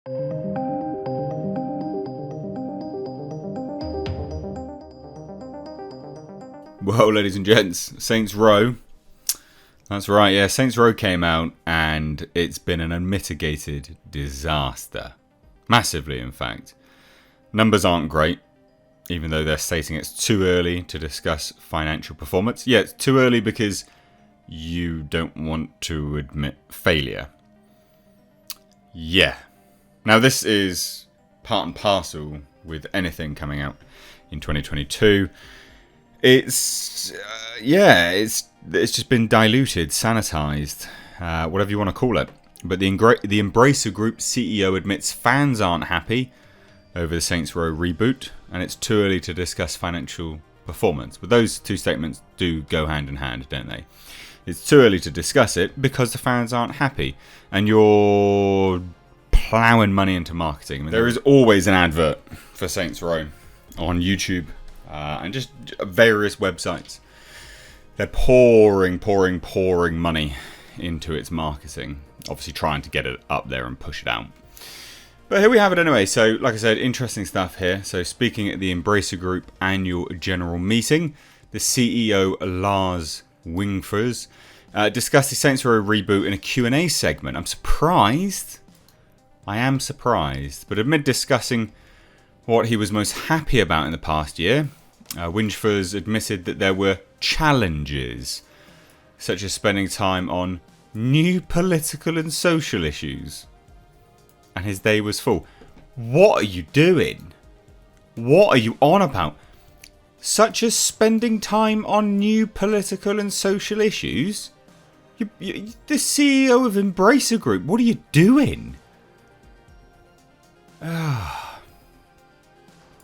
Well, ladies and gents, Saints Row. That's right, yeah, Saints Row came out and it's been an unmitigated disaster. Massively, in fact. Numbers aren't great, even though they're stating it's too early to discuss financial performance. Yeah, it's too early because you don't want to admit failure. Yeah. Now, this is part and parcel with anything coming out in 2022. It's just been diluted, sanitized, whatever you want to call it. But the Embracer Group CEO admits fans aren't happy over the Saints Row reboot, and it's too early to discuss financial performance. But those two statements do go hand in hand, don't they? It's too early to discuss it because the fans aren't happy, and you're plowing money into marketing. I mean, there is always an advert for Saints Row on YouTube. And just various websites. They're pouring money into its marketing. Obviously trying to get it up there and push it out. But here we have it anyway. So, like I said, interesting stuff here. So, speaking at the Embracer Group annual general meeting, the CEO, Lars Wingefors, discussed the Saints Row reboot in a Q&A segment. I'm surprised. I am surprised. But amid discussing what he was most happy about in the past year, Wingefors admitted that there were challenges, such as spending time on new political and social issues. And his day was full. What are you doing? What are you on about? Such as spending time on new political and social issues? The CEO of Embracer Group, what are you doing?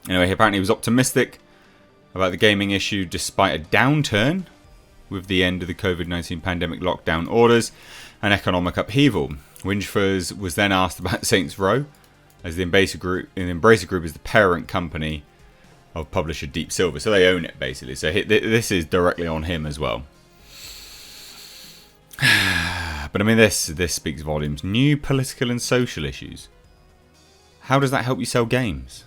Anyway, apparently he was optimistic about the gaming issue despite a downturn with the end of the COVID-19 pandemic lockdown orders and economic upheaval. Wingefors was then asked about Saints Row, as the Embracer Group is the parent company of publisher Deep Silver, so they own it basically. So this is directly on him as well. But I mean, this speaks volumes. New political and social issues. How does that help you sell games?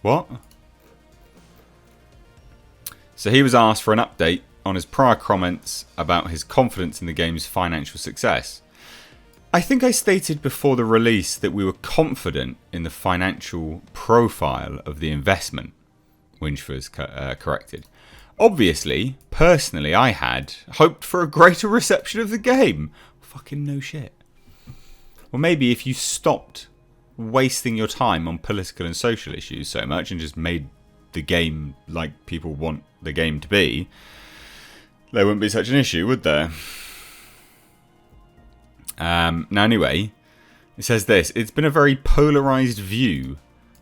What? So he was asked for an update on his prior comments about his confidence in the game's financial success. I think I stated before the release that we were confident in the financial profile of the investment, Wingefors corrected. Obviously, personally, I had hoped for a greater reception of the game. Fucking no shit. Or maybe if you stopped wasting your time on political and social issues so much and just made the game like people want the game to be, there wouldn't be such an issue, would there? Now anyway, it says this: it's been a very polarized view.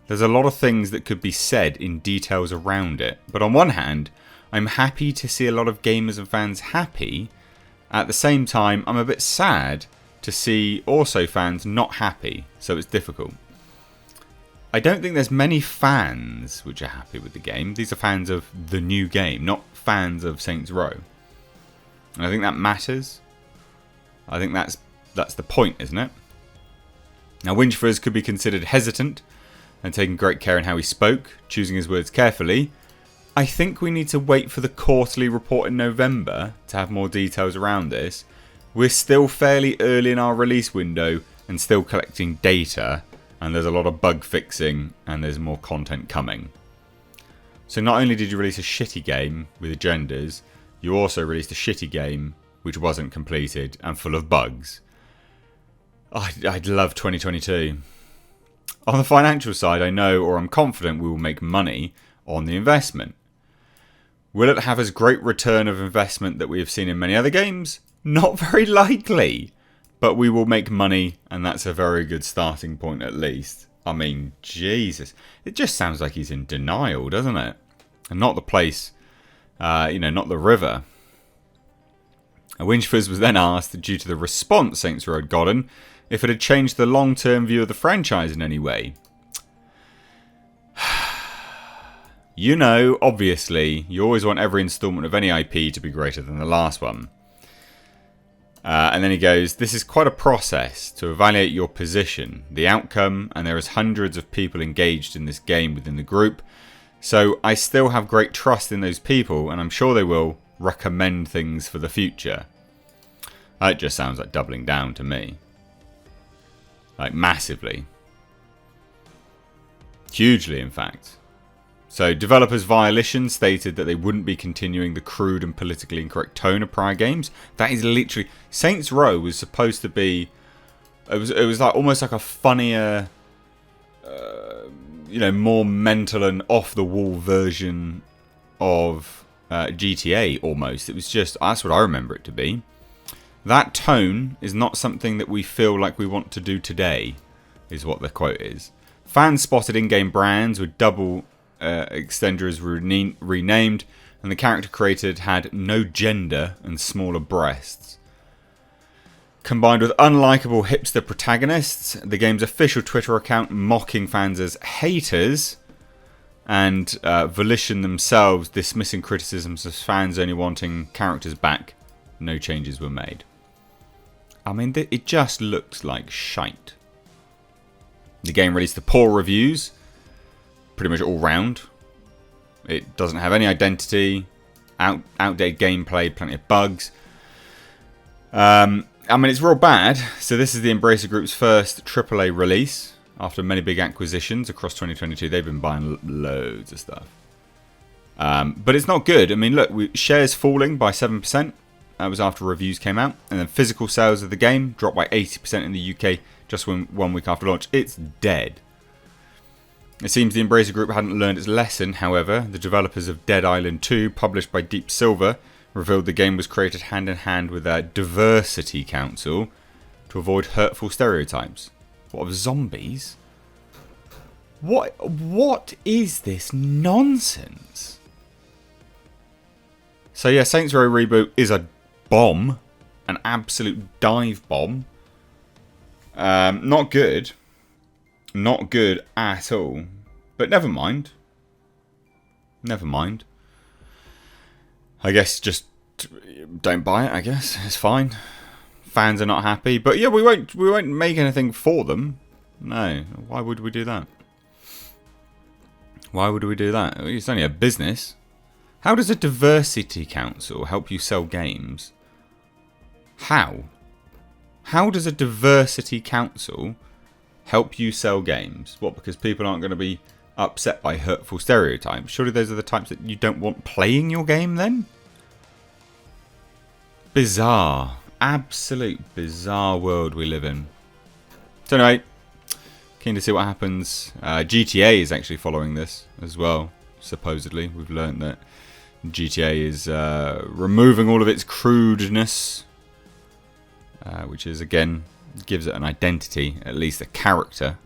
There's a lot of things that could be said in details around it, but on one hand, I'm happy to see a lot of gamers and fans happy. At the same time, I'm a bit sad to see also fans not happy, so it's difficult. I don't think there's many fans which are happy with the game. These are fans of the new game, not fans of Saints Row. And I think that matters. I think that's the point, isn't it? Now, Wingefors could be considered hesitant and taking great care in how he spoke, choosing his words carefully. I think we need to wait for the quarterly report in November to have more details around this. We're still fairly early in our release window and still collecting data, and there's a lot of bug fixing and there's more content coming. So not only did you release a shitty game with agendas, you also released a shitty game which wasn't completed and full of bugs. I'd love 2022. On the financial side, I know, or I'm confident, we will make money on the investment. Will it have as great return of investment that we have seen in many other games? Not very likely. But we will make money, and that's a very good starting point at least. I mean, Jesus. It just sounds like he's in denial, doesn't it? And not the place, not the river. Wingefors was then asked, due to the response Saints Row had gotten, if it had changed the long-term view of the franchise in any way. You know, obviously, you always want every instalment of any IP to be greater than the last one. And then he goes, this is quite a process to evaluate your position, the outcome, and there is hundreds of people engaged in this game within the group. So I still have great trust in those people, and I'm sure they will recommend things for the future. That just sounds like doubling down to me. Like, massively. Hugely, in fact. So, developers Violition stated that they wouldn't be continuing the crude and politically incorrect tone of prior games. That is literally... Saints Row was supposed to be... It was like almost like a funnier... more mental and off-the-wall version of GTA, almost. It was just... That's what I remember it to be. That tone is not something that we feel like we want to do today, is what the quote is. Fans spotted in-game brands with double extenders renamed, and the character created had no gender and smaller breasts. Combined with unlikable hipster protagonists, the game's official Twitter account mocking fans as haters, and Volition themselves dismissing criticisms as fans only wanting characters back. No changes were made. I mean, it just looks like shite. The game released to poor reviews, pretty much all round. It doesn't have any identity, outdated gameplay, plenty of bugs. I mean, it's real bad. So this is the Embracer Group's first AAA release after many big acquisitions across 2022. They've been buying loads of stuff. But it's not good. I mean, look, shares falling by 7%. That was after reviews came out. And then physical sales of the game dropped by 80% in the UK just 1 week after launch. It's dead. It seems the Embracer Group hadn't learned its lesson, however. The developers of Dead Island 2, published by Deep Silver, revealed the game was created hand in hand with a diversity council to avoid hurtful stereotypes. What, of zombies? What is this nonsense? So yeah, Saints Row Reboot is a bomb. An absolute dive bomb. Not good. Not good at all. But never mind. Never mind. I guess just don't buy it, I guess. It's fine. Fans are not happy. But yeah, we won't make anything for them. No. Why would we do that? Why would we do that? It's only a business. How does a diversity council help you sell games? How? How does a diversity council help you sell games? What, because people aren't going to be upset by hurtful stereotypes? Surely those are the types that you don't want playing your game then? Bizarre. Absolute bizarre world we live in. So anyway, keen to see what happens. GTA is actually following this as well, supposedly. We've learned that GTA is removing all of its crudeness, which is, again, gives it an identity, at least a character.